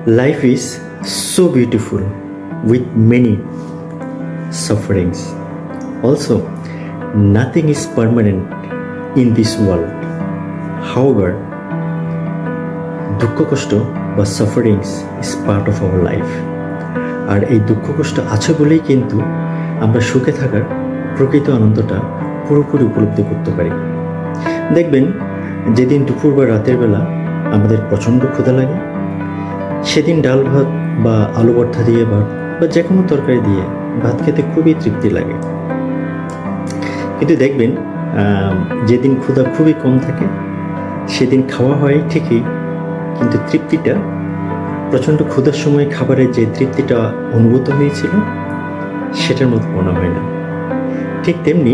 Life is so beautiful with many sufferings. Also, nothing is permanent in this world. However, দুঃখ কষ্ট বা sufferings is part of our life. আর এই দুঃখ কষ্ট আছে বলেই কিন্তু আমরা সুখে থাকার প্রকৃত আনন্দটা পুরোপুরি উপলব্ধি করতে পারি। দেখবেন, যেদিন দুপুর বা রাতের বেলা আমাদের প্রচণ্ড ক্ষুধা লাগে, সেদিন ডাল ভাত বা আলু ভর্তা দিয়ে বা যে কোনো তরকারি দিয়ে ভাত খেতে খুবই তৃপ্তি লাগে। কিন্তু দেখবেন, যেদিন ক্ষুধা খুবই কম থাকে সেদিন খাওয়া হয় ঠিকই, কিন্তু তৃপ্তিটা প্রচণ্ড ক্ষুধার সময় খাবারের যে তৃপ্তিটা অনুভূত হয়েছিল সেটার মতো মনে হয় না। ঠিক তেমনি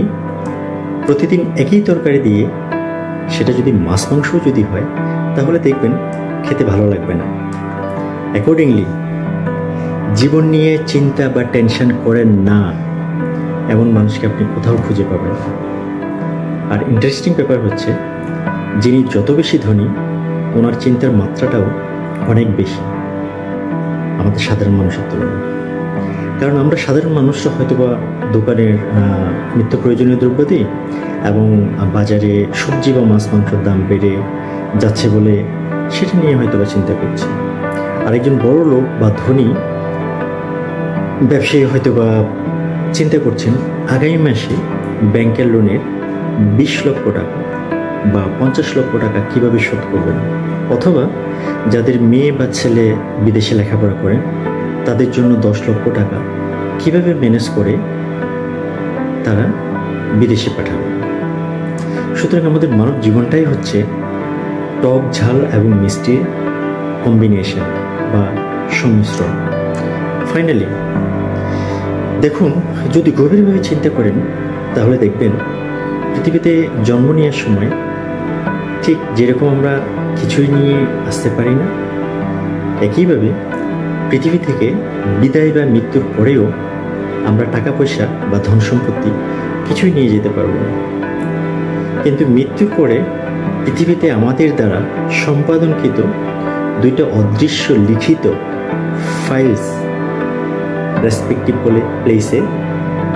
প্রতিদিন একই তরকারি দিয়ে সেটা যদি মাছ মাংস যদি হয় তাহলে দেখবেন খেতে ভালো লাগবে না। অ্যাকর্ডিংলি, জীবন নিয়ে চিন্তা বা টেনশন করেন না এমন মানুষকে আপনি কোথাও খুঁজে পাবেন না। আর ইন্টারেস্টিং ব্যাপার হচ্ছে, যিনি যত বেশি ধনী ওনার চিন্তার মাত্রাটাও অনেক বেশি আমাদের সাধারণ মানুষের তুলনায়। কারণ আমরা সাধারণ মানুষরা হয়তো বা দোকানের নিত্য প্রয়োজনীয় দ্রব্য দিই এবং বাজারে সবজি বা মাছ মাংসের দাম বেড়ে যাচ্ছে বলে সেটা নিয়ে হয়তো বা চিন্তা করছি। আরেকজন বড় লোক বা ধনী ব্যবসায়ী হয়তো বা চিন্তা করছেন আগামী মাসে ব্যাংকের লোনের 20 লক্ষ টাকা বা 50 লক্ষ টাকা কীভাবে শোধ করবেন, অথবা যাদের মেয়ে বা ছেলে বিদেশে লেখাপড়া করেন তাদের জন্য 10 লক্ষ টাকা কীভাবে ম্যানেজ করে তারা বিদেশে পাঠাবে। সুতরাং আমাদের মানব জীবনটাই হচ্ছে টক ঝাল এবং মিষ্টির কম্বিনেশন বা সংমিশ্রণ। ফাইনালি দেখুন, যদি গভীরভাবে চিন্তা করেন তাহলে দেখবেন পৃথিবীতে জন্ম নেওয়ার সময় ঠিক যেরকম আমরা কিছুই নিয়ে আসতে পারি না, একইভাবে পৃথিবী থেকে বিদায় বা মৃত্যুর পরেও আমরা টাকা পয়সা বা ধন সম্পত্তি কিছুই নিয়ে যেতে পারব না। কিন্তু মৃত্যুর পরে পৃথিবীতে আমাদের দ্বারা সম্পাদনকৃত 2টা অদৃশ্য লিখিত ফাইলস রেসপেক্টিভ প্লেসে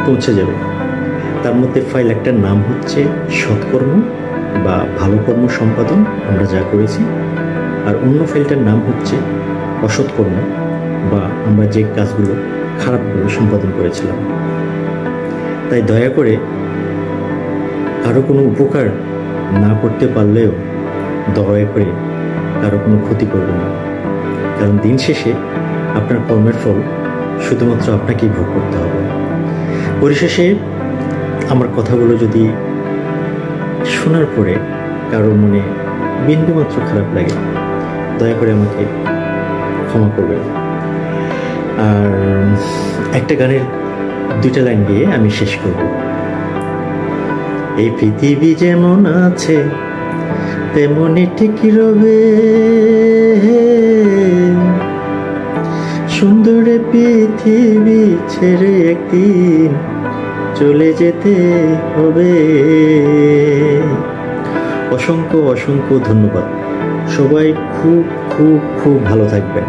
পৌঁছে যাবে। তার মধ্যে ফাইল একটার নাম হচ্ছে সৎকর্ম বা ভালো কর্ম সম্পাদন, আমরা যা করেছি, আর অন্য ফাইলটার নাম হচ্ছে অসৎকর্ম বা আমরা যে কাজগুলো খারাপভাবে সম্পাদন করেছিলাম। তাই দয়া করে কারো কোনো উপকার না করতে পারলেও দয়া করে কারো কোনো ক্ষতি করবেন না, কারণ দিন শেষে আপনার কর্মের ফল শুধুমাত্র আপনাকেই ভোগ করতে হবে। পরিশেষে আমার কথাগুলো যদি শোনার পরে কারোর মনে বিন্দুমাত্র খারাপ লাগে, দয়া করে আমাকে ক্ষমা করবেন। আর একটা গানের 2টা লাইন দিয়ে আমি শেষ করব। এই পৃথিবী যেমন আছে তেমনই ঠিক রবে, সুন্দর পৃথিবী ছেড়ে একদিন চলে যেতে হবে। অসংখ্য অসংখ্য ধন্যবাদ। সবাই খুব খুব খুব ভালো থাকবেন।